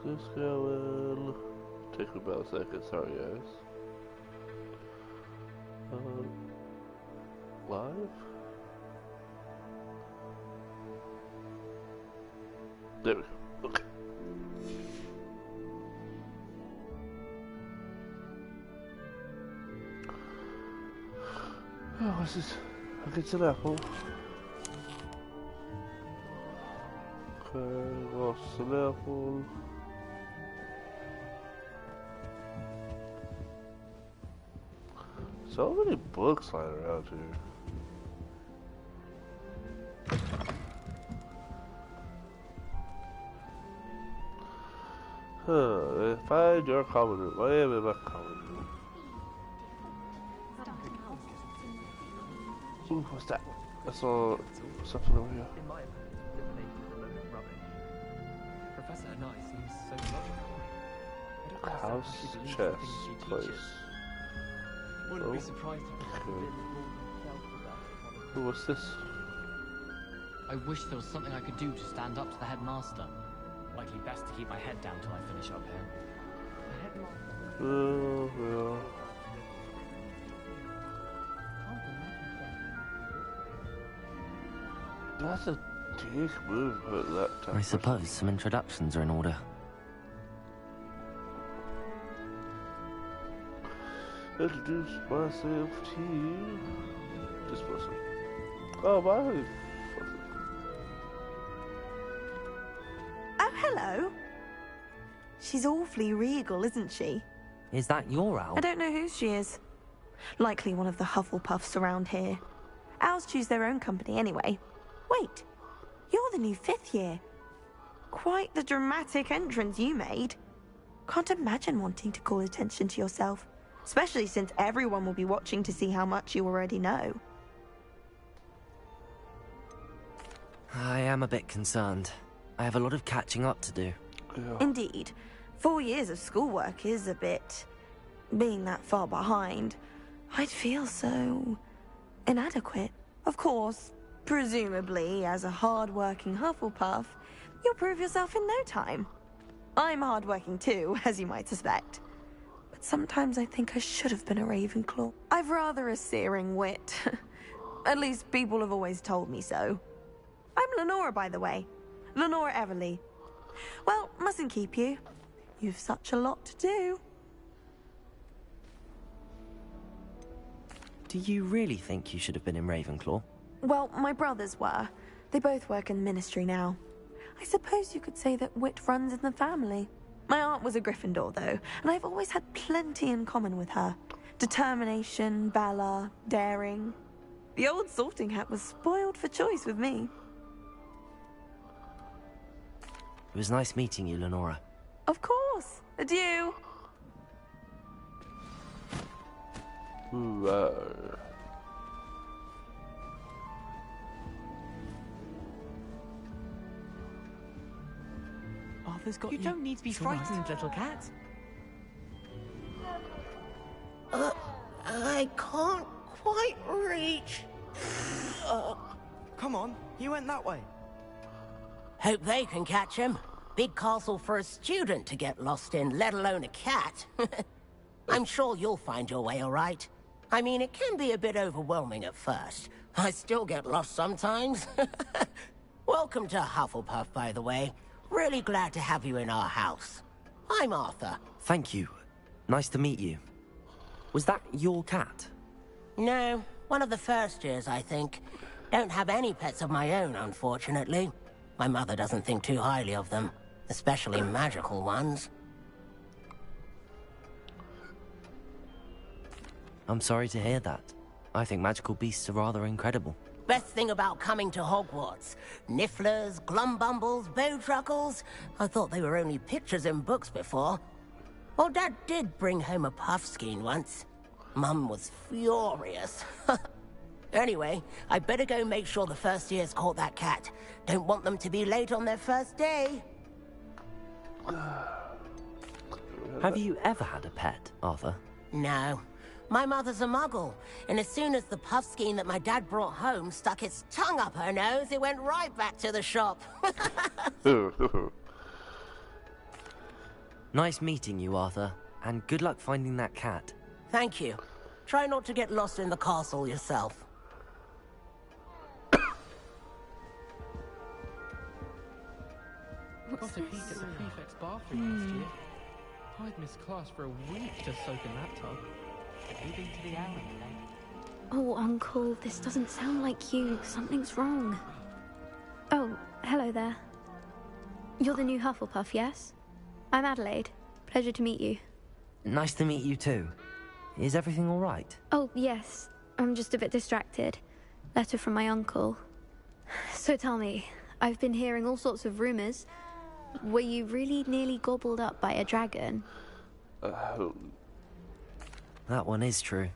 Just going. Take about a second. Sorry, guys. Live. There we go. Okay. Oh, what's this? Okay, it's an apple. Okay, lost an apple. So many books lying around here. Find your common room. I am in my common room. Ooh, what's that? I saw something over here. In my opinion, eliminating the load of rubbish. Professor Nice seems so logical. I don't House, understand how she believes the chest, things she place. teaches. Wouldn't be surprised if Professor Lynn had ruled himself about it. Ooh, what's this? I wish there was something I could do to stand up to the headmaster. Likely best to keep my head down till I finish up here. The headmaster. Oh, yeah. That's a dick move, but that time. I suppose some introductions are in order. Introduce myself to you. This person. Oh, my. Oh, hello. She's awfully regal, isn't she? Is that your owl? I don't know who she is. Likely one of the Hufflepuffs around here. Owls choose their own company anyway. Wait, you're the new 5th year. Quite the dramatic entrance you made. Can't imagine wanting to call attention to yourself, especially since everyone will be watching to see how much you already know. I am a bit concerned. I have a lot of catching up to do. Yeah. Indeed. 4 years of schoolwork is a bit... being that far behind. I'd feel so... inadequate. Of course, presumably, as a hard-working Hufflepuff, you'll prove yourself in no time. I'm hard-working too, as you might suspect. But sometimes I think I should have been a Ravenclaw. I've rather a searing wit. At least people have always told me so. I'm Lenora, by the way. Lenora Everly. Well, mustn't keep you. You've such a lot to do. Do you really think you should have been in Ravenclaw? Well, my brothers were. They both work in the ministry now. I suppose you could say that wit runs in the family. My aunt was a Gryffindor, though, and I've always had plenty in common with her. Determination, valor, daring. The old sorting hat was spoiled for choice with me. It was nice meeting you, Lenora. Of course. Adieu. Ooh, Arthur's got You don't need to be It's all right. frightened, little cat. I can't quite reach. Come on, he went that way. Hope they can catch him. Big castle for a student to get lost in, let alone a cat. I'm sure you'll find your way all right. I mean, it can be a bit overwhelming at first. I still get lost sometimes. Welcome to Hufflepuff, by the way. Really glad to have you in our house. I'm Arthur. Thank you. Nice to meet you. Was that your cat? No, one of the first years, I think. Don't have any pets of my own, unfortunately. My mother doesn't think too highly of them, especially magical ones. I'm sorry to hear that. I think magical beasts are rather incredible. Best thing about coming to Hogwarts. Nifflers, glumbumbles, bowtruckles. I thought they were only pictures in books before. Well, Dad did bring home a puffskein once. Mum was furious. Anyway, I better go make sure the first years caught that cat. Don't want them to be late on their first day. Have you ever had a pet, Arthur? No. My mother's a muggle, and as soon as the puffskein that my dad brought home stuck its tongue up her nose, it went right back to the shop. Nice meeting you, Arthur, and good luck finding that cat. Thank you. Try not to get lost in the castle yourself. Got a peek at the prefect's bathroom last year. I'd missed class for a week to soak in that tub. Have you been to the alley, Oh, Uncle, this doesn't sound like you. Something's wrong. Oh, hello there. You're the new Hufflepuff, yes? I'm Adelaide. Pleasure to meet you. Nice to meet you too. Is everything all right? Oh, yes. I'm just a bit distracted. Letter from my uncle. So tell me, I've been hearing all sorts of rumors. Were you really nearly gobbled up by a dragon? That one is true.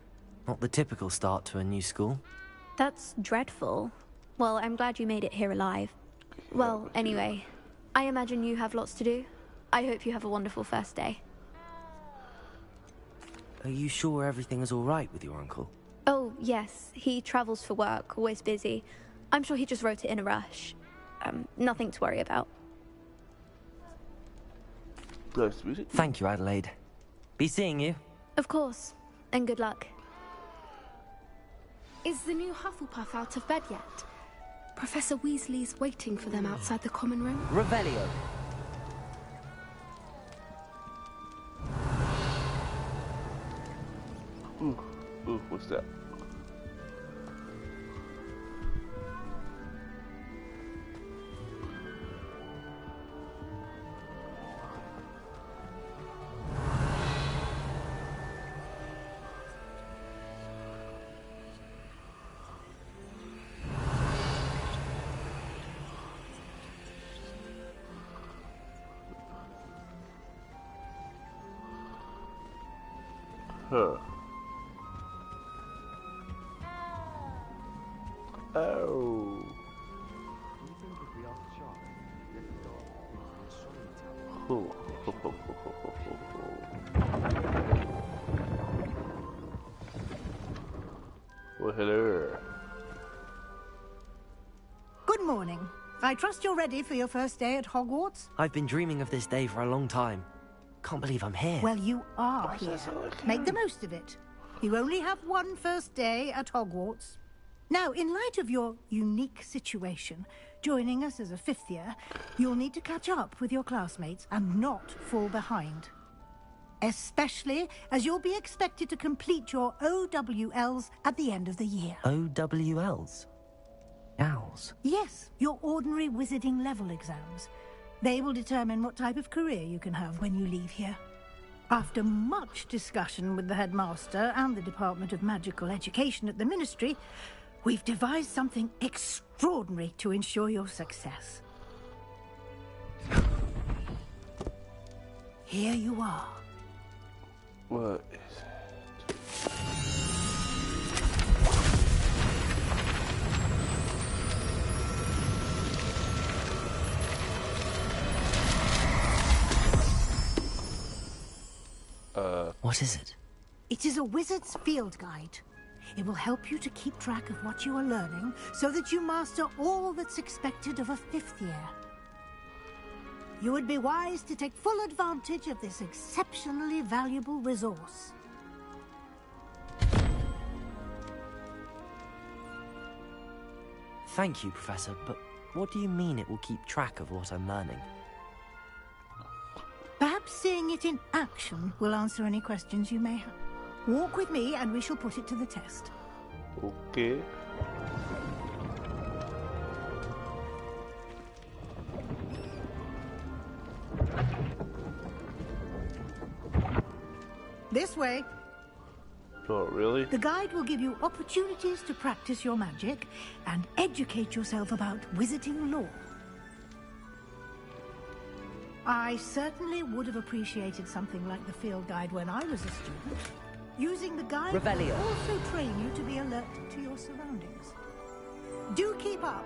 Not the typical start to a new school. That's dreadful. Well, I'm glad you made it here alive. Well, anyway, I imagine you have lots to do. I hope you have a wonderful first day. Are you sure everything is all right with your uncle? Oh, yes. He travels for work, always busy. I'm sure he just wrote it in a rush. Nothing to worry about. Nice to meet you. Thank you, Adelaide. Be seeing you. Of course. And good luck. Is the new Hufflepuff out of bed yet? Professor Weasley's waiting for them outside the common room. Revelio. Ooh, what's that? Huh. Oh. Well, hello. Good morning. I trust you're ready for your first day at Hogwarts? I've been dreaming of this day for a long time. Can't believe I'm here. Well, you are here. Make the most of it. You only have one first day at Hogwarts. Now, in light of your unique situation, joining us as a fifth year, you'll need to catch up with your classmates and not fall behind. Especially as you'll be expected to complete your OWLs at the end of the year. OWLs? Owls? Yes, your ordinary wizarding level exams. They will determine what type of career you can have when you leave here. After much discussion with the headmaster and the Department of Magical Education at the Ministry, we've devised something extraordinary to ensure your success. Here you are. What is it? What is it? It is a wizard's field guide. It will help you to keep track of what you are learning so that you master all that's expected of a fifth year. You would be wise to take full advantage of this exceptionally valuable resource. Thank you, Professor, but what do you mean it will keep track of what I'm learning? Perhaps seeing it in action will answer any questions you may have. Walk with me and we shall put it to the test. Okay. This way. Oh, really? The guide will give you opportunities to practice your magic and educate yourself about wizarding lore. I certainly would have appreciated something like the field guide when I was a student. Using the guide Revelio. will also train you to be alert to your surroundings. Do keep up.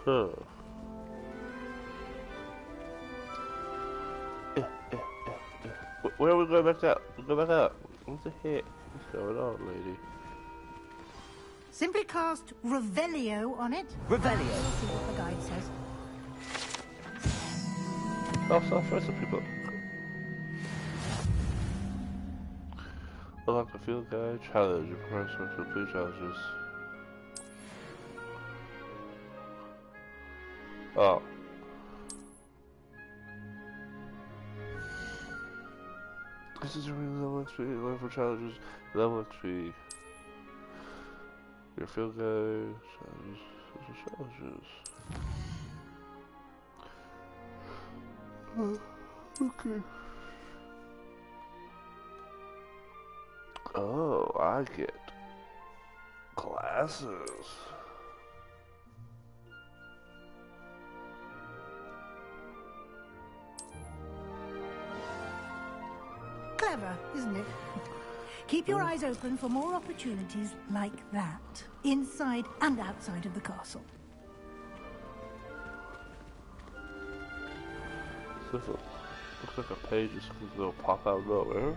Huh. Where are we going back out? Go back out. What the heck is going on, lady? Simply cast Revelio on it. Revelio. We'll see what the guide says. Also, first of people. Unlock the field guide challenge. You prepare some complete challenges. Oh. This is a really level XP. Learn for challenges. Level XP. Your field guide challenges. Okay. Oh, I get glasses. Clever, isn't it? Keep your eyes open for more opportunities like that, inside and outside of the castle. Looks like a page is going to pop out of nowhere.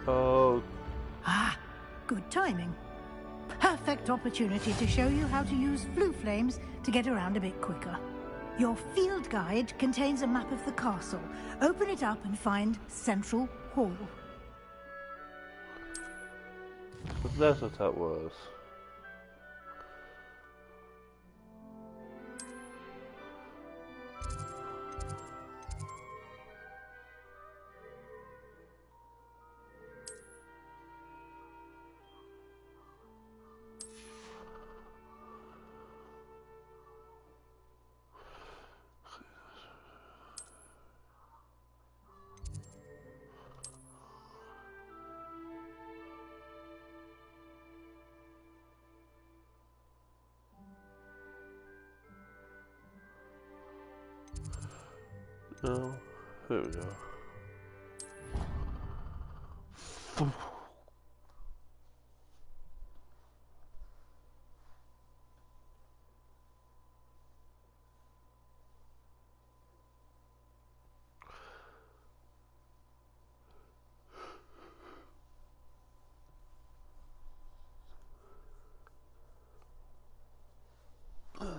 Oh. Ah, good timing. Perfect opportunity to show you how to use blue flames to get around a bit quicker. Your field guide contains a map of the castle. Open it up and find Central Hall. But that's what that was. No, there we go.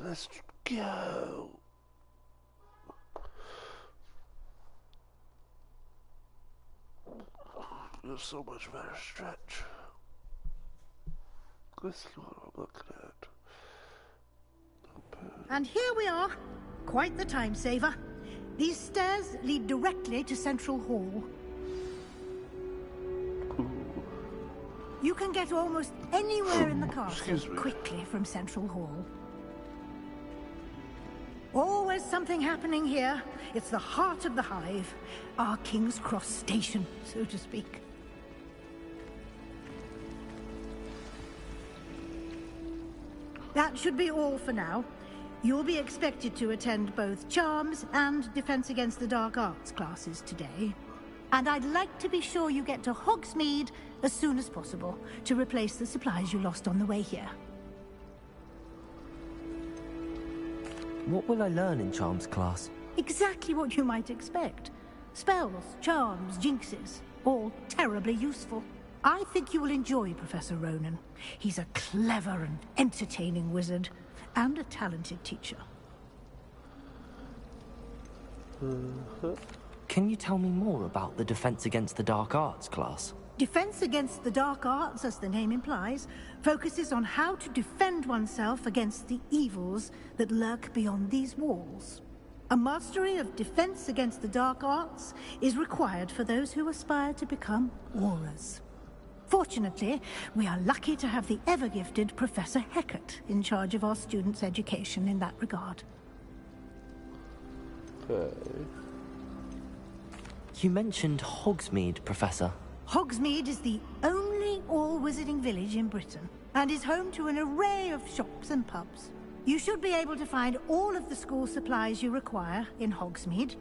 Let's go. There's so much better stretch. Let's see what I'm looking at. And here we are. Quite the time saver. These stairs lead directly to Central Hall. Ooh. You can get almost anywhere in the castle quickly from Central Hall. Always something happening here. It's the heart of the hive. Our King's Cross station, so to speak. That should be all for now. You'll be expected to attend both Charms and Defense Against the Dark Arts classes today. And I'd like to be sure you get to Hogsmeade as soon as possible to replace the supplies you lost on the way here. What will I learn in Charms class? Exactly what you might expect. Spells, charms, jinxes, all terribly useful. I think you will enjoy Professor Ronan. He's a clever and entertaining wizard, and a talented teacher. Can you tell me more about the Defense Against the Dark Arts class? Defense Against the Dark Arts, as the name implies, focuses on how to defend oneself against the evils that lurk beyond these walls. A mastery of Defense Against the Dark Arts is required for those who aspire to become Aurors. Fortunately, we are lucky to have the ever-gifted Professor Hecat in charge of our students' education in that regard. Okay. You mentioned Hogsmeade, Professor. Hogsmeade is the only all-wizarding village in Britain, and is home to an array of shops and pubs. You should be able to find all of the school supplies you require in Hogsmeade.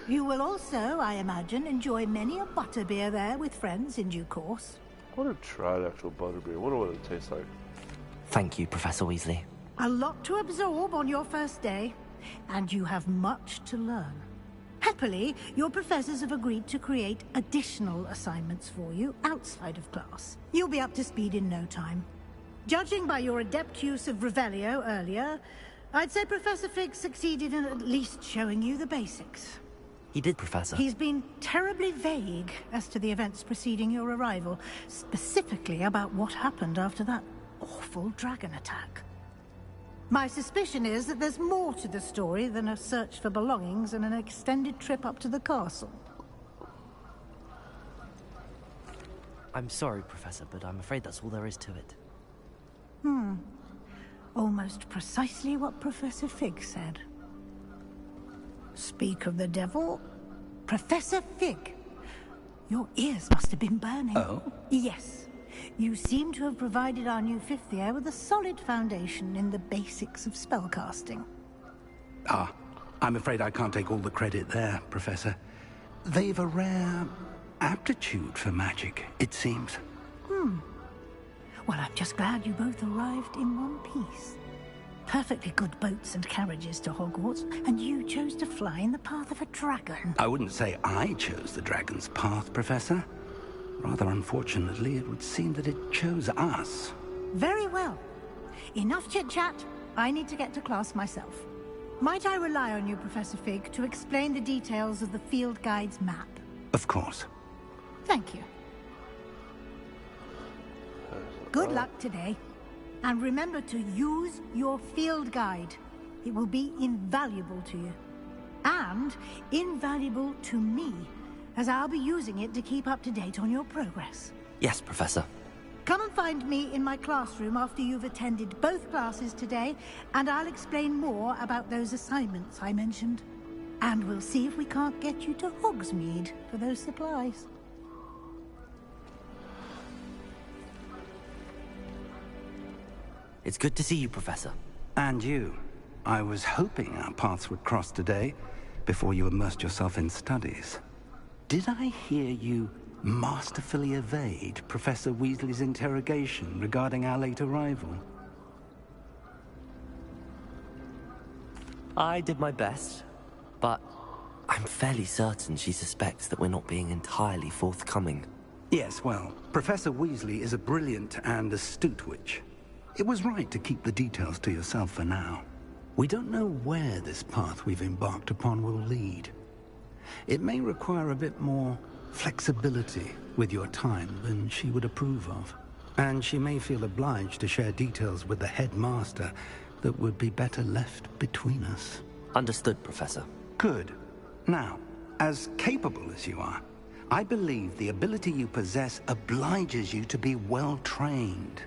You will also, I imagine, enjoy many a butterbeer there with friends in due course. I want to try an actual butterbeer. I wonder what it tastes like. Thank you, Professor Weasley. A lot to absorb on your first day, and you have much to learn. Happily, your professors have agreed to create additional assignments for you outside of class. You'll be up to speed in no time. Judging by your adept use of Revelio earlier, I'd say Professor Fig succeeded in at least showing you the basics. He did, Professor. He's been terribly vague as to the events preceding your arrival, specifically about what happened after that awful dragon attack. My suspicion is that there's more to the story than a search for belongings and an extended trip up to the castle. I'm sorry, Professor, but I'm afraid that's all there is to it. Almost precisely what Professor Fig said. Speak of the devil. Professor Fig, your ears must have been burning. Oh? Yes. You seem to have provided our new fifth year with a solid foundation in the basics of spellcasting. Ah, I'm afraid I can't take all the credit there, Professor. They've a rare aptitude for magic, it seems. Well, I'm just glad you both arrived in one piece. Perfectly good boats and carriages to Hogwarts, and you chose to fly in the path of a dragon. I wouldn't say I chose the dragon's path, Professor. Rather unfortunately, it would seem that it chose us. Very well. Enough chit-chat. I need to get to class myself. Might I rely on you, Professor Fig, to explain the details of the field guide's map? Of course. Thank you. Good luck today. And remember to use your field guide. It will be invaluable to you. And invaluable to me, as I'll be using it to keep up to date on your progress. Yes, Professor. Come and find me in my classroom after you've attended both classes today, and I'll explain more about those assignments I mentioned. And we'll see if we can't get you to Hogsmeade for those supplies. It's good to see you, Professor. And you. I was hoping our paths would cross today, before you immersed yourself in studies. Did I hear you masterfully evade Professor Weasley's interrogation regarding our late arrival? I did my best, but I'm fairly certain she suspects that we're not being entirely forthcoming. Yes, well, Professor Weasley is a brilliant and astute witch. It was right to keep the details to yourself for now. We don't know where this path we've embarked upon will lead. It may require a bit more flexibility with your time than she would approve of. And she may feel obliged to share details with the headmaster that would be better left between us. Understood, Professor. Good. Now, as capable as you are, I believe the ability you possess obliges you to be well-trained.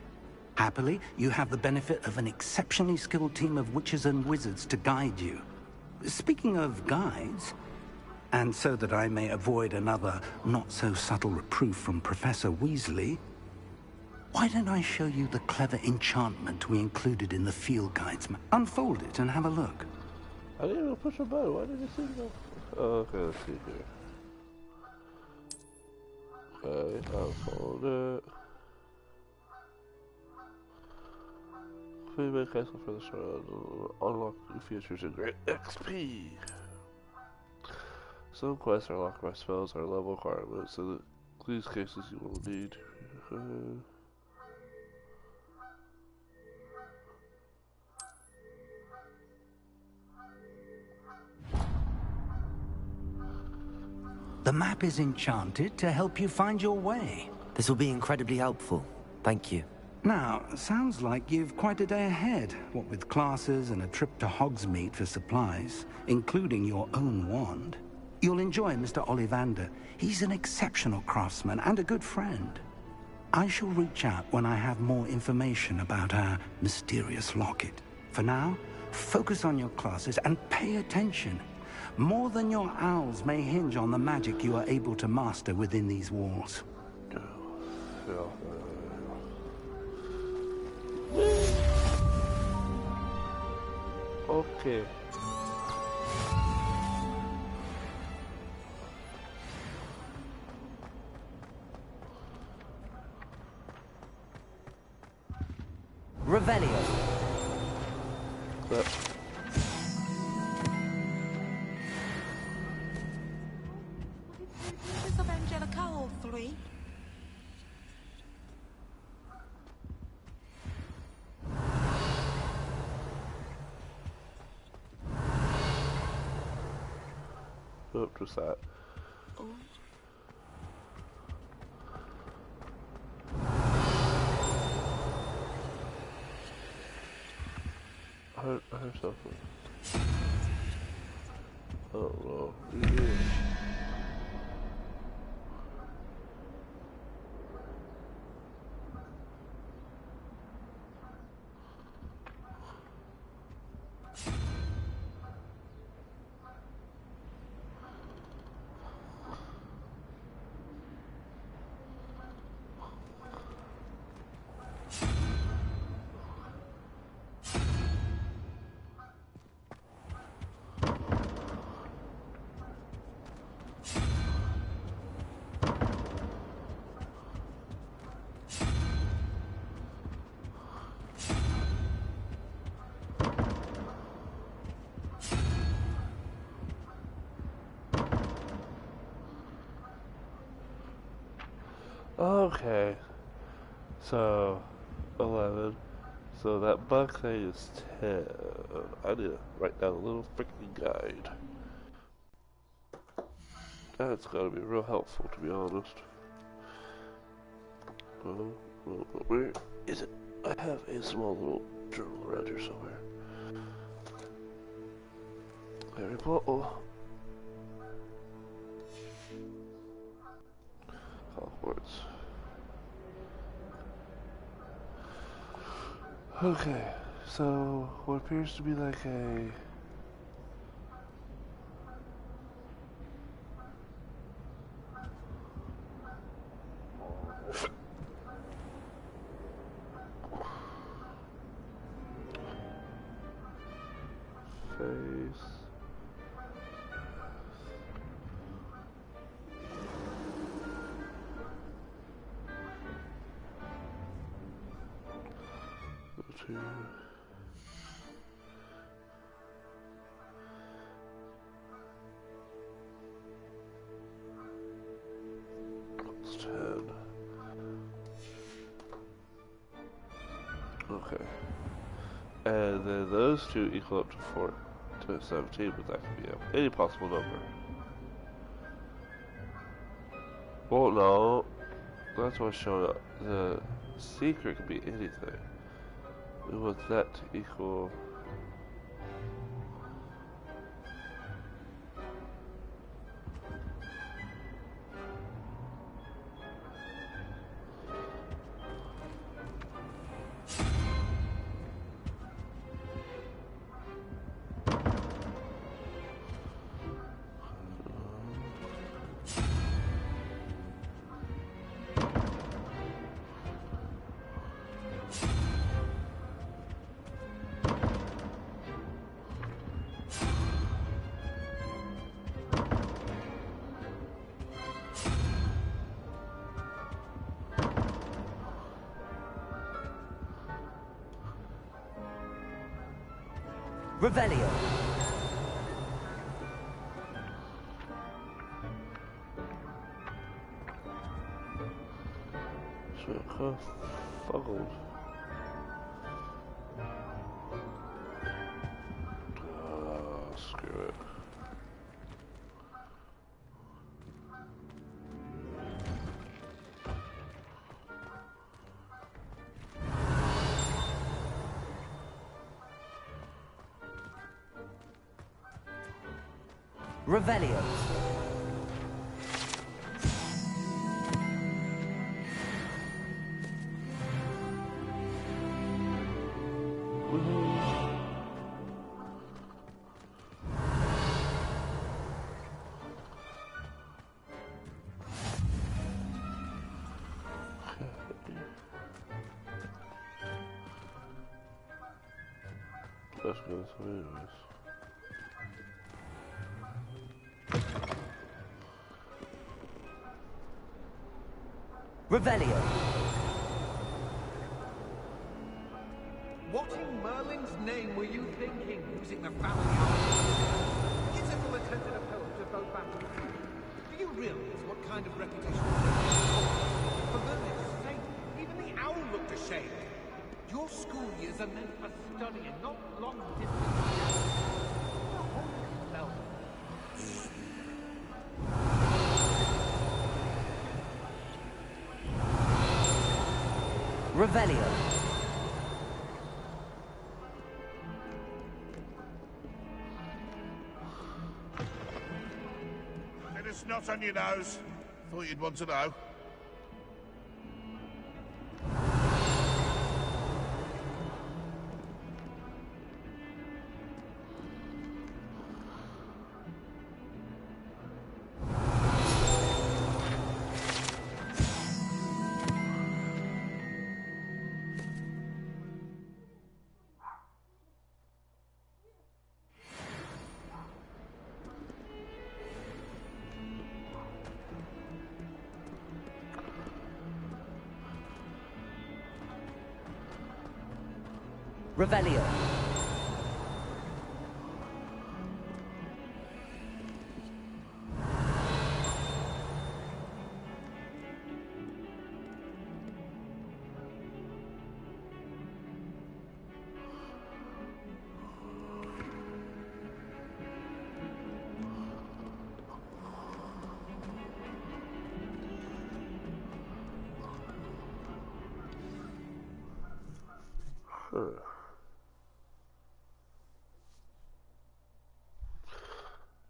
Happily, you have the benefit of an exceptionally skilled team of witches and wizards to guide you. Speaking of guides, and so that I may avoid another not-so-subtle reproof from Professor Weasley, why don't I show you the clever enchantment we included in the field guides? Unfold it and have a look. I didn't even push a button. Why did you see that? Oh, okay, let's see here. Okay, unfold it. Please make castle for the show. Unlock new features and great XP. Some quests are locked by spells or level requirements, so in these cases you will need. The map is enchanted to help you find your way. This will be incredibly helpful. Thank you. Now, sounds like you've quite a day ahead, what with classes and a trip to Hogsmeade for supplies, including your own wand. You'll enjoy Mr. Ollivander. He's an exceptional craftsman and a good friend. I shall reach out when I have more information about our mysterious locket. For now, focus on your classes and pay attention. More than your owls may hinge on the magic you are able to master within these walls. Okay. Revelio. But Princess of Angelica or 3? oh, just that. Oh. I heard something. Oh no. Yeah. Okay, so 11. So that bug thing is 10. I need to write down a little freaking guide. That's gotta be real helpful, to be honest. Where is it? I have a small little journal around here somewhere. Harry Potter. Hogwarts. Okay, so what appears to be like a face. Two. It's 10. Okay. And then those two equal up to 4 to 17, but that could be any possible number. Well, no. That's what's showing up. The secret could be anything. We want that to equal. Revelio. So fuggled. Screw it. Revelio. Let's go this way anyways. Revelio. name were you thinking, using the family house? Isobel attended a poem to both battles. Do you realize what kind of reputation you have? For goodness sake, even the owl looked ashamed. Your school years are meant for studying, not long distance. No. Revelio. Bit of snot on your nose. Thought you'd want to know. Revelio.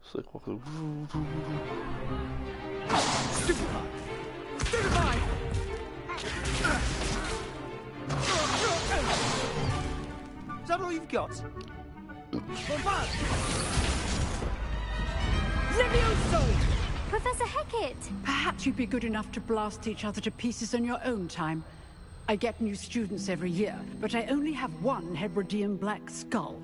It's like walking. Stupefy! Stupefy! Is that all you've got? Bombard! Levioso! Professor Hecat! Perhaps you'd be good enough to blast each other to pieces in your own time. I get new students every year, but I only have one Hebridean black skull.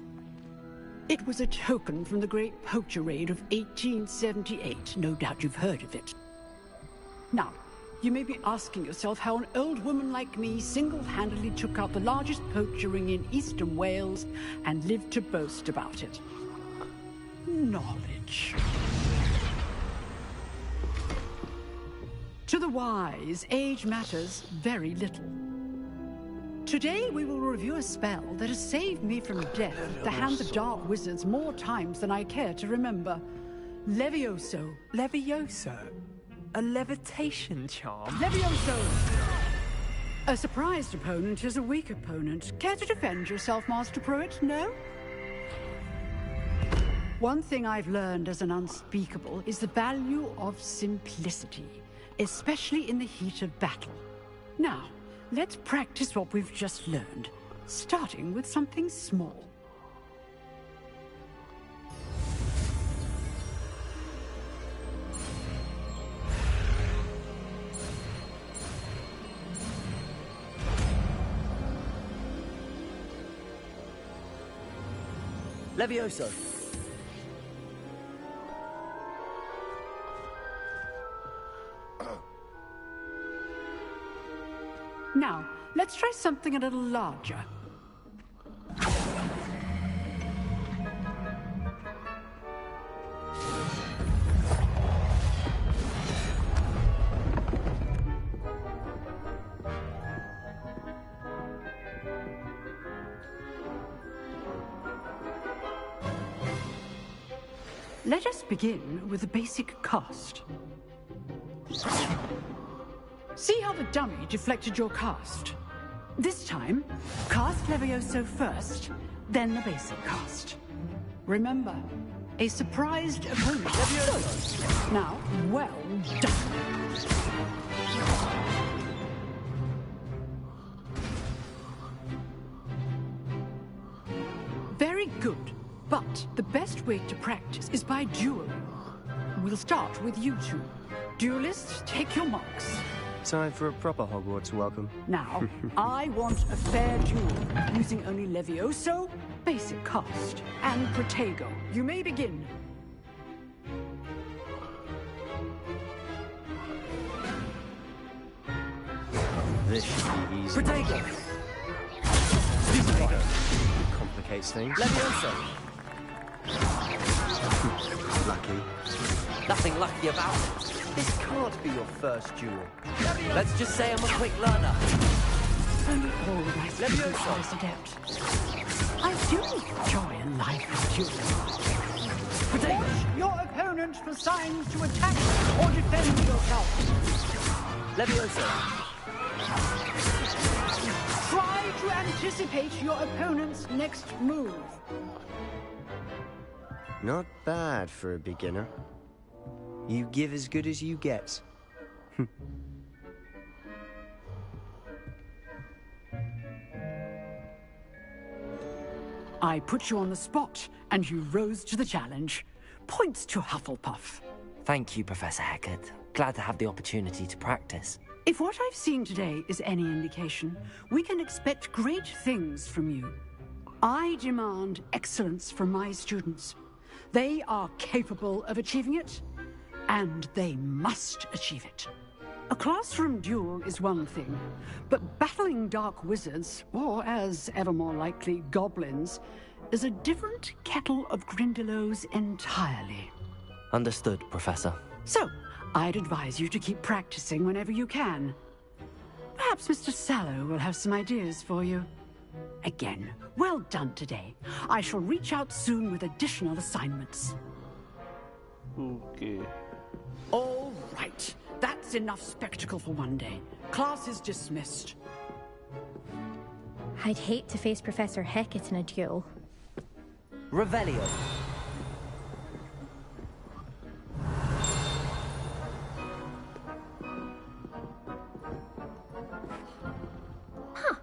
It was a token from the Great Poacher Raid of 1878. No doubt you've heard of it. Now, you may be asking yourself how an old woman like me single-handedly took out the largest poacher ring in eastern Wales and lived to boast about it. Knowledge. To the wise, age matters very little. Today we will review a spell that has saved me from death at the hands of dark wizards more times than I care to remember. Levioso. Levioso? A levitation charm? Levioso! A surprised opponent is a weak opponent. Care to defend yourself, Master Pruitt? No? One thing I've learned as an unspeakable is the value of simplicity, especially in the heat of battle. Now, let's practice what we've just learned, starting with something small. Levioso. Now, let's try something a little larger. Let us begin with the basic cast. See how the dummy deflected your cast? This time, cast Levioso first, then the basic cast. Remember, a surprised opponent. Levioso. Now, well done. Very good. But the best way to practice is by dueling. We'll start with you two. Duelists, take your marks. Time for a proper Hogwarts welcome. Now, I want a fair duel, using only Levioso, basic cast, and Protego. You may begin. This should be easy. Protego! Stupefy! complicates things. Leviosa! Lucky. Nothing lucky about it. This can't be your first duel. Let's just say I'm a quick learner. Only all my students are as adept. I do enjoy a lively duel. Watch your opponent for signs to attack or defend yourself. Leviosa! Try to anticipate your opponent's next move. Not bad for a beginner. You give as good as you get. I put you on the spot, and you rose to the challenge. Points to Hufflepuff. Thank you, Professor Hecat. Glad to have the opportunity to practice. If what I've seen today is any indication, we can expect great things from you. I demand excellence from my students. They are capable of achieving it, and they must achieve it. A classroom duel is one thing, but battling dark wizards, or as ever more likely, goblins, is a different kettle of Grindylows entirely. Understood, Professor. So, I'd advise you to keep practicing whenever you can. Perhaps Mr. Sallow will have some ideas for you. Again, well done today. I shall reach out soon with additional assignments. Okay. All right. That's enough spectacle for one day. Class is dismissed. I'd hate to face Professor Hecat in a duel. Revelio. Huh.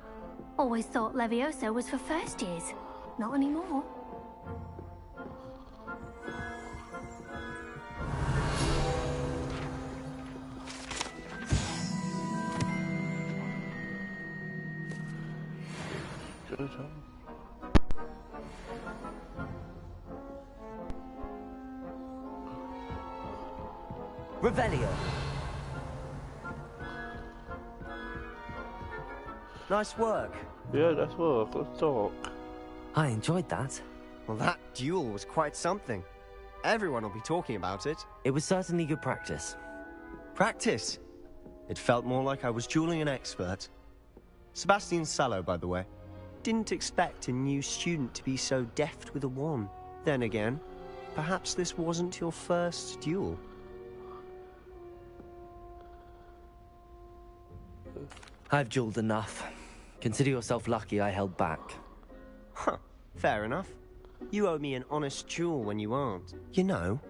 Always thought Leviosa was for first years. Not anymore. Good job. Revelio. Nice work. Yeah, that's work. Let's talk. I enjoyed that. Well, that duel was quite something. Everyone will be talking about it. It was certainly good practice. Practice? It felt more like I was dueling an expert. Sebastian Sallow, by the way. Didn't expect a new student to be so deft with a wand. Then again, perhaps this wasn't your first duel. I've dueled enough. Consider yourself lucky I held back. Huh, fair enough. You owe me an honest duel when you aren't. You know,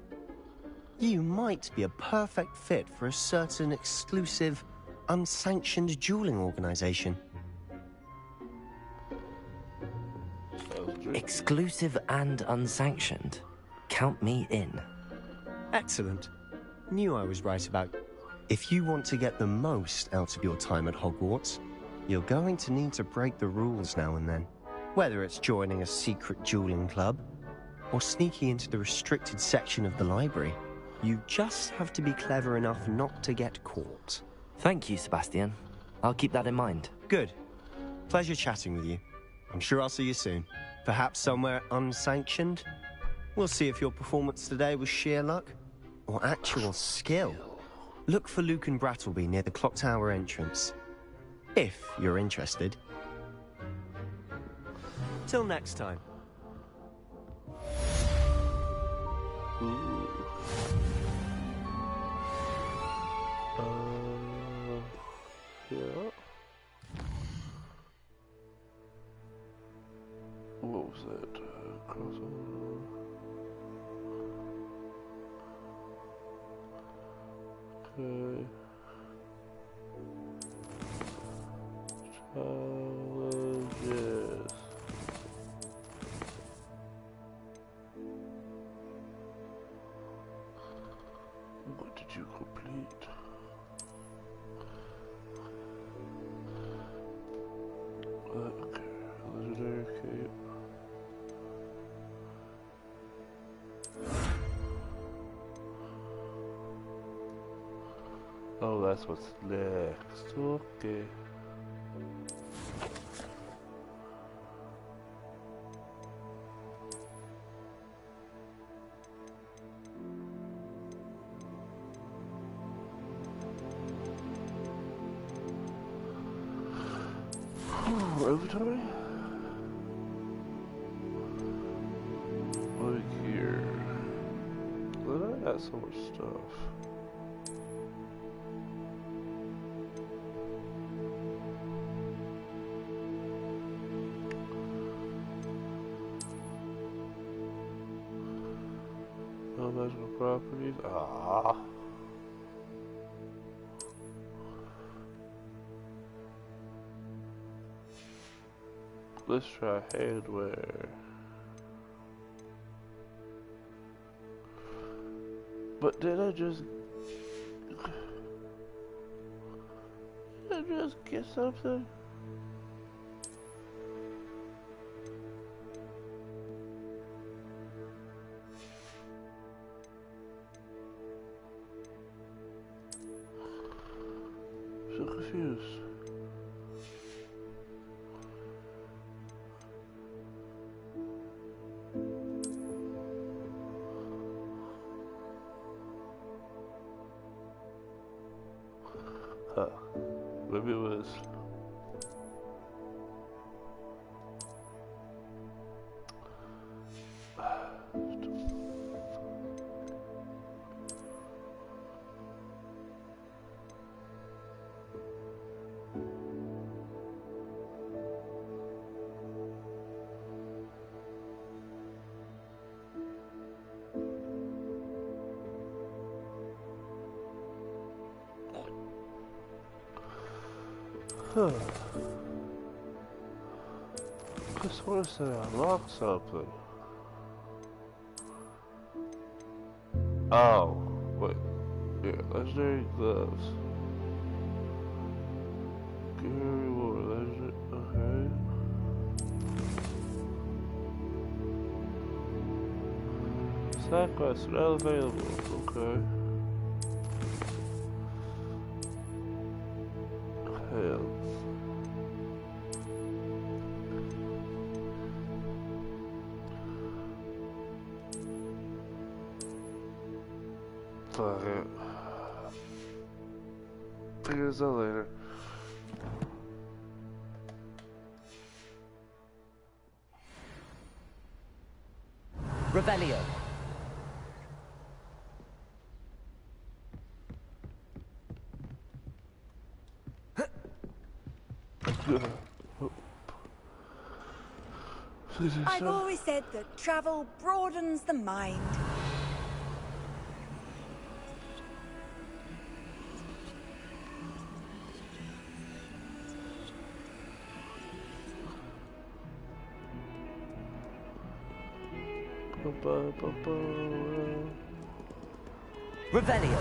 you might be a perfect fit for a certain exclusive, unsanctioned dueling organization. Exclusive and unsanctioned. Count me in. Excellent. Knew I was right about you. If you want to get the most out of your time at Hogwarts, you're going to need to break the rules now and then. Whether it's joining a secret dueling club, or sneaking into the restricted section of the library, you just have to be clever enough not to get caught. Thank you, Sebastian. I'll keep that in mind. Good. Pleasure chatting with you. I'm sure I'll see you soon. Perhaps somewhere unsanctioned? We'll see if your performance today was sheer luck, or actual skill. Look for Luke and Brattleby near the clock tower entrance. If you're interested. Till next time. Ooh. Yeah. What was that? Crossover. Okay. Challenges. What did you complete? Okay, legendary cape. Oh, that's what's next. Okay. inventory? Like here. Well, I got so much stuff. No magical properties. Ah. Let's try handwear. But did I just get something? So confused. Huh. Maybe it was. Huh. Just want to say I locked something. Oh, wait. Yeah, legendary gloves. Gary War, legendary. Okay. Side quest not available. Okay. Hell. Fuck it. Figure this out later. Revelio. I've always said that travel broadens the mind. Revelio.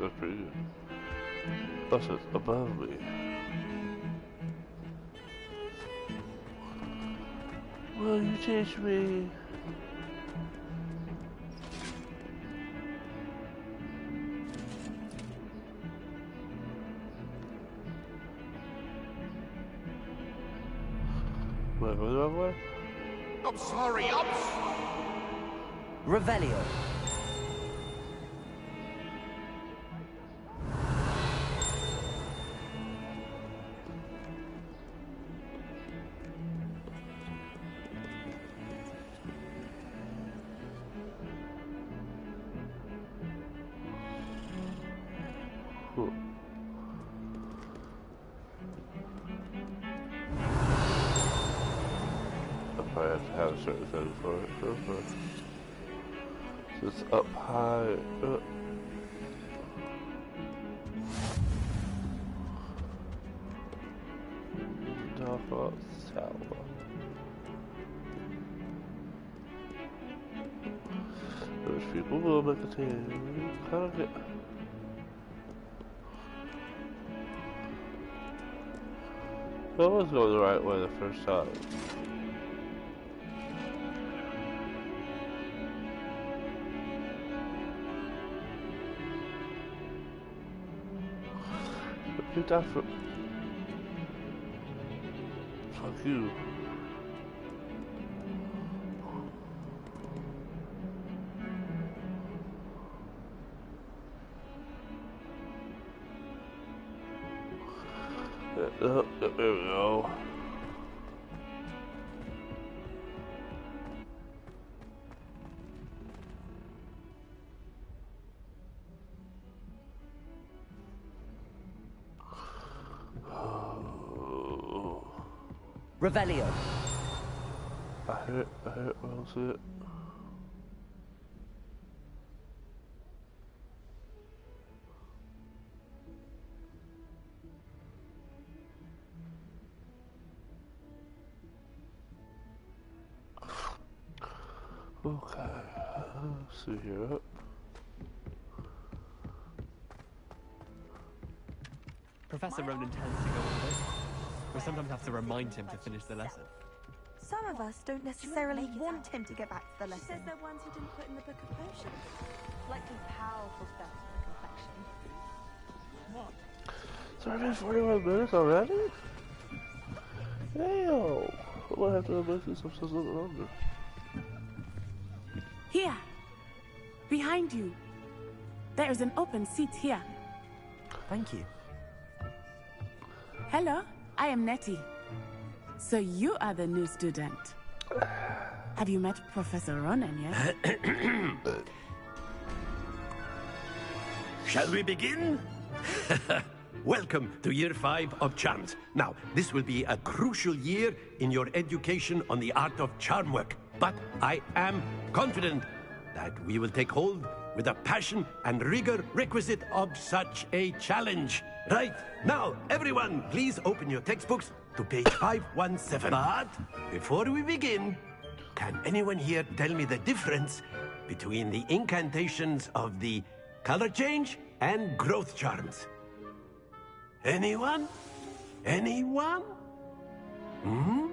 That's pretty good. Plus it's above me. Will you teach me? Am I going the wrong way? I'm sorry, I'm... Revelio. I have to have a certain setting for it. So it's up high. Hogwarts Tower. Those people will make a team. Kind of get. I was going the right way the first time. You died for... Fuck you. There we go. Revelio. I heard, what was it? Okay, let's see here. Professor Ronan tends to go on this. We sometimes have to remind him to finish the lesson. Some of us don't necessarily want him to get back to the lesson. She says they're ones who didn't put in the book of potions. Likely powerful spells for complexion. What? It's already 41 minutes already? Damn! I might have to make this episode a little longer. Here, behind you. There is an open seat here. Thank you. Hello, I am Nettie. So you are the new student. Have you met Professor Ronan yet? Shall we begin? Welcome to Year 5 of Charms. Now, this will be a crucial year in your education on the art of charm work. But I am confident that we will take hold with the passion and rigor requisite of such a challenge. Right, now, everyone, please open your textbooks to page 517. But before we begin, can anyone here tell me the difference between the incantations of the color change and growth charms? Anyone? Anyone? Hmm?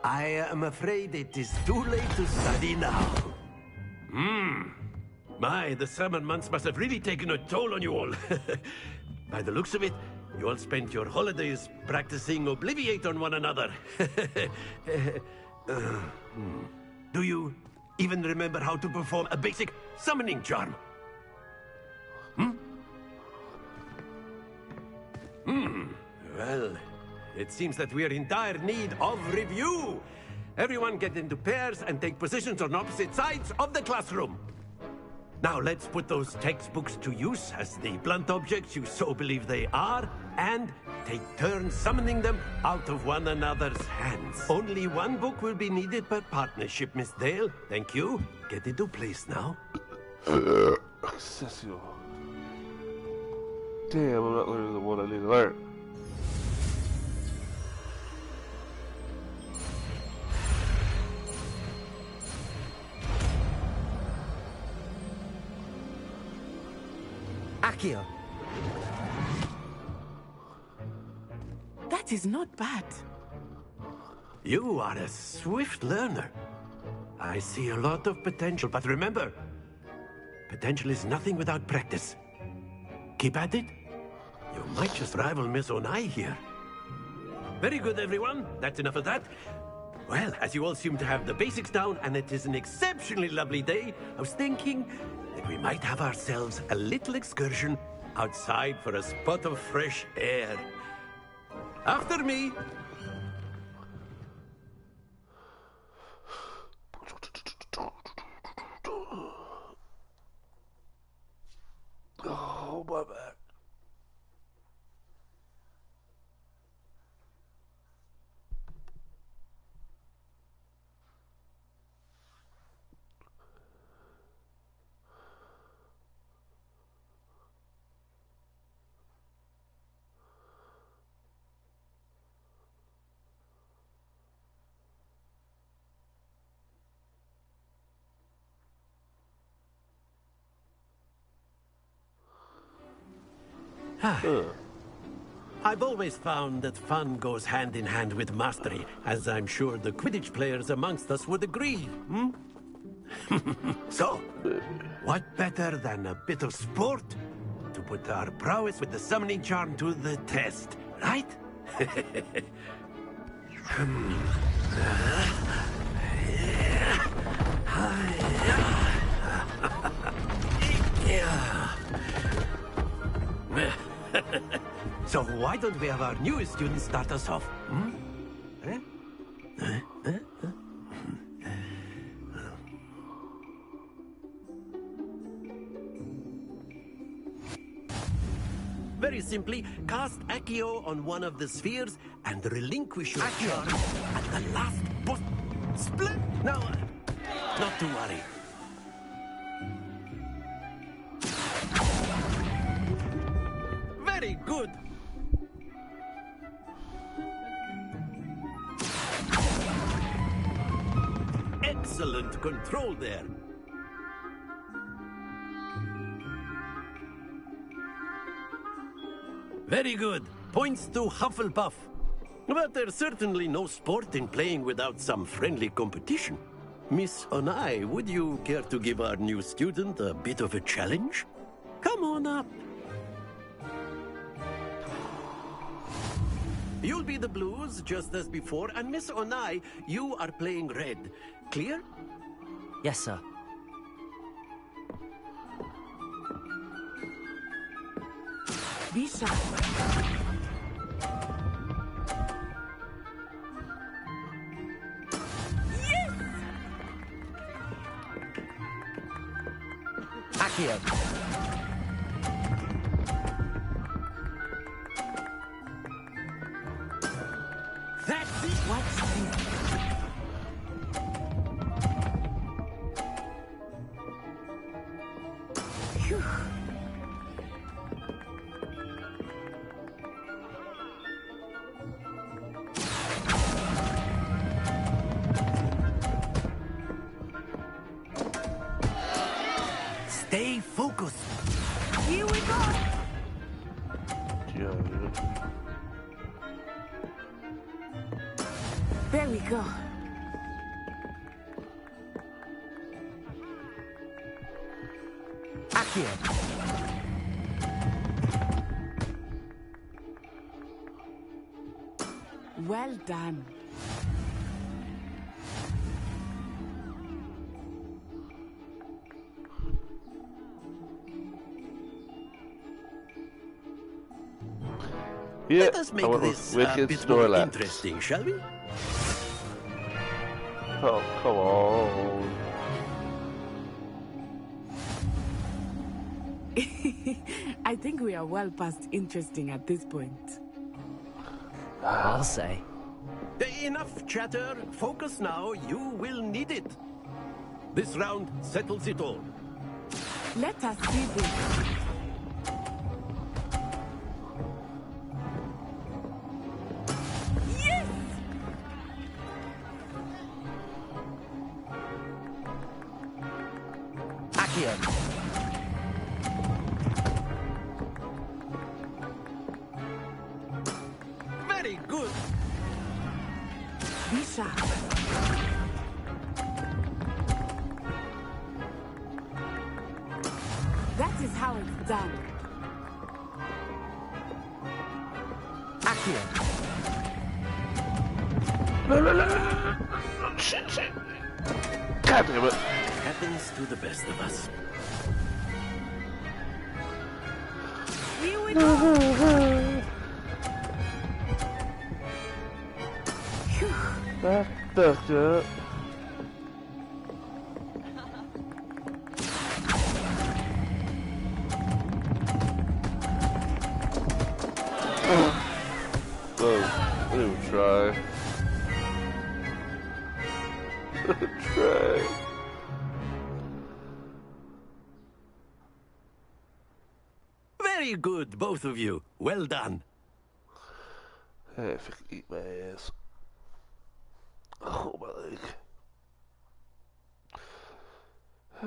I am afraid it is too late to study now. My, the summer months must have really taken a toll on you all. By the looks of it, you all spent your holidays practicing Obliviate on one another. Do you even remember how to perform a basic summoning charm? Well, it seems that we are in dire need of review. Everyone get into pairs and take positions on opposite sides of the classroom. Now let's put those textbooks to use as the blunt objects you so believe they are, and take turns summoning them out of one another's hands. Only one book will be needed per partnership, Miss Dale. Thank you. Get into place now. Excessio. Damn, I'm not learning the one I need to learn. Accio. That is not bad. You are a swift learner. I see a lot of potential, but remember, potential is nothing without practice. Keep at it. You might just rival Miss Onai here. Very good, everyone. That's enough of that. Well, as you all seem to have the basics down, and it is an exceptionally lovely day, I was thinking that we might have ourselves a little excursion outside for a spot of fresh air. After me. Oh, my back. I've always found that fun goes hand in hand with mastery, as I'm sure the Quidditch players amongst us would agree, So, what better than a bit of sport to put our prowess with the summoning charm to the test, right? So why don't we have our newest student start us off? Hmm? Very simply, cast Accio on one of the spheres and relinquish your charm at the last boss. Split! Now, not to worry. Very good. Excellent control there. Very good. Points to Hufflepuff. But there's certainly no sport in playing without some friendly competition. Miss Onai, would you care to give our new student a bit of a challenge? Come on up. You'll be the blues, just as before, and Miss Onai, you are playing red. Clear? Yes, sir. Be sharp. Accio. That's it. Watch this. Phew. Stay focused. Here we go. There we go. Accio. Well done. Yeah, Let us make this a wicked bit more Snorlax. interesting, shall we? Oh, come on. I think we are well past interesting at this point. I'll say. Enough chatter. Focus now. You will need it. This round settles it all. Let us see this. Yes! Accio. Very good. Be sharp. That is how it's done. Accio. Shit, shit. God damn it. Happens to the best of us. Here we go. That fucked up. Oh, let me try. Try. Very good, both of you. Well done. Hey, if I can eat my ass. Oh, my leg. A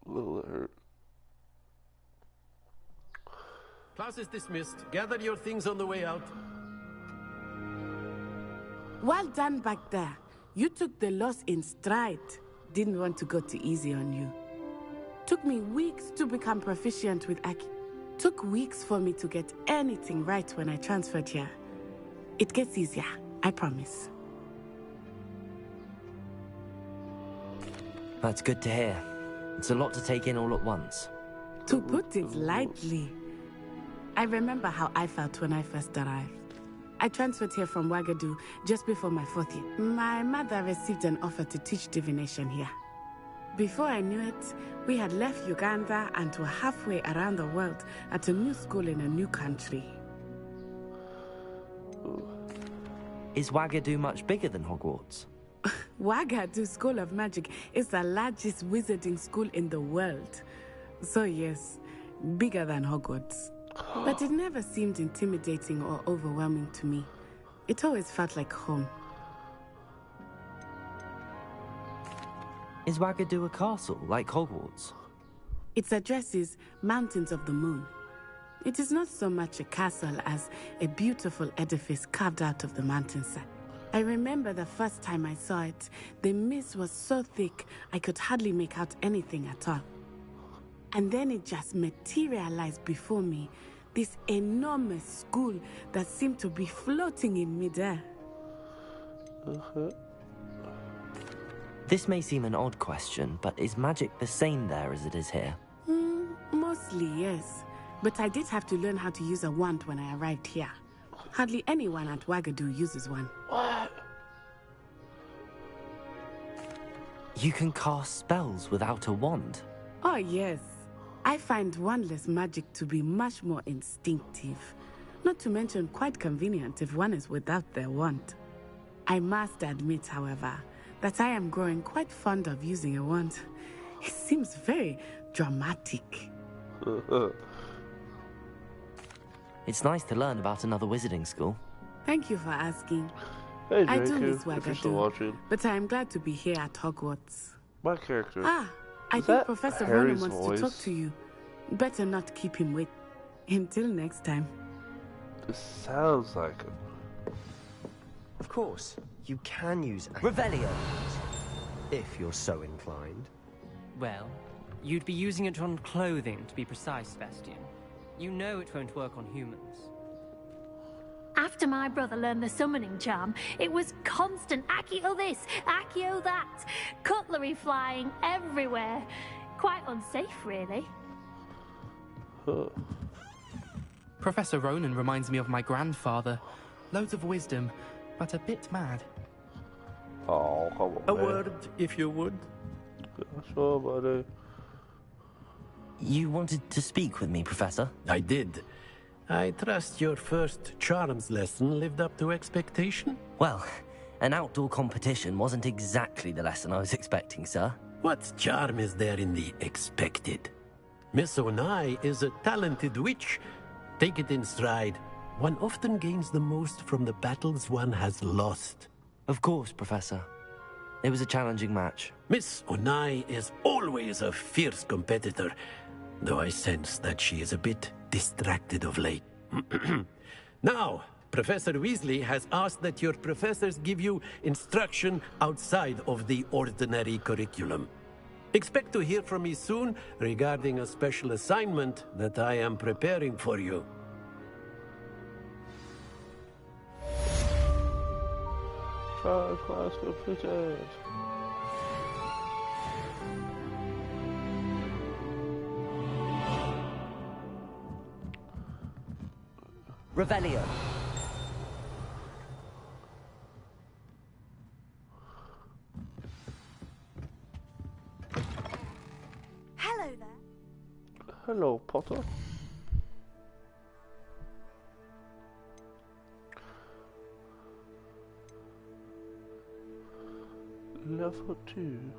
little hurt. Class is dismissed. Gather your things on the way out. Well done back there. You took the loss in stride. Didn't want to go too easy on you. Took me weeks to become proficient with Aki. Took weeks for me to get anything right when I transferred here. It gets easier, I promise. That's good to hear. It's a lot to take in all at once. To put it lightly, I remember how I felt when I first arrived. I transferred here from Wagadu just before my 4th year. My mother received an offer to teach divination here. Before I knew it, we had left Uganda and were halfway around the world at a new school in a new country. Is Wagadu much bigger than Hogwarts? Wagadu School of Magic is the largest wizarding school in the world. So yes, bigger than Hogwarts. But it never seemed intimidating or overwhelming to me. It always felt like home. Is Wagadu a castle, like Hogwarts? Its address is Mountains of the Moon. It is not so much a castle as a beautiful edifice carved out of the mountainside. I remember the first time I saw it, the mist was so thick I could hardly make out anything at all. And then it just materialized before me, this enormous school that seemed to be floating in midair. This may seem an odd question, but is magic the same there as it is here? Mostly, yes. But I did have to learn how to use a wand when I arrived here. Hardly anyone at Wagadu uses one. What? You can cast spells without a wand? Oh, yes. I find wandless magic to be much more instinctive. Not to mention quite convenient if one is without their wand. I must admit, however, that I am growing quite fond of using a wand. It seems very dramatic. It's nice to learn about another wizarding school. Thank you for asking. Hey, I do Draco, miss if you're still Wagadu, watching. but I am glad to be here at Hogwarts. My character. Ah, I Is think that Professor Harry's Ronan wants voice? to talk to you. Better not keep him wait. Until next time. This sounds like him. Of course, you can use Revelio! if you're so inclined. Well, you'd be using it on clothing, to be precise, Sebastian. You know it won't work on humans. After my brother learned the summoning charm, it was constant Accio this, Accio that, cutlery flying everywhere. Quite unsafe, really. Professor Ronan reminds me of my grandfather. Loads of wisdom, but a bit mad. Oh, come on, A man. word, if you would. Sure, buddy. You wanted to speak with me, Professor? I did. I trust your first charms lesson lived up to expectation? Well, an outdoor competition wasn't exactly the lesson I was expecting, sir. What charm is there in the expected? Miss Onai is a talented witch. Take it in stride. One often gains the most from the battles one has lost. Of course, Professor. It was a challenging match. Miss Onai is always a fierce competitor, though I sense that she is a bit distracted of late. Now, Professor Weasley has asked that your professors give you instruction outside of the ordinary curriculum. Expect to hear from me soon regarding a special assignment that I am preparing for you. Charge class completed. Revelio. Hello there. Hello, Potter. Level 2.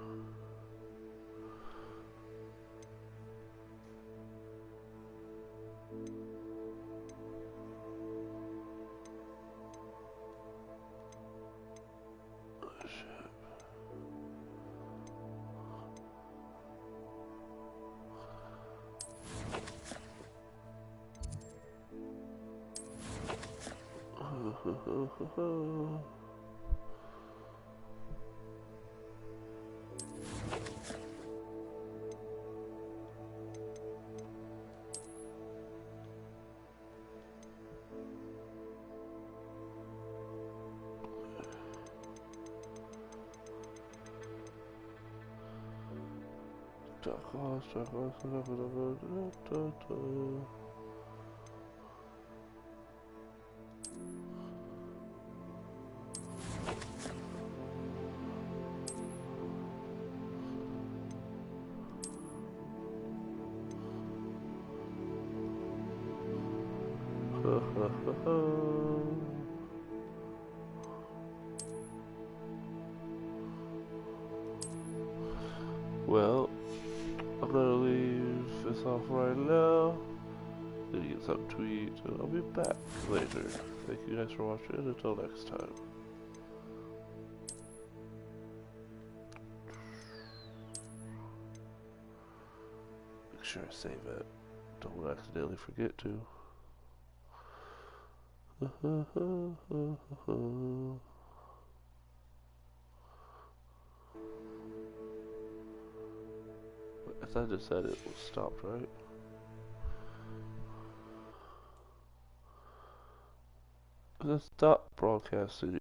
Dark horse, dark horse, well, I'm gonna leave this off right now. Need to get something to eat, and I'll be back later. Thank you guys for watching, and until next time. Make sure I save it. Don't accidentally forget to. As I just said, it was stopped, right? Let's stop broadcasting.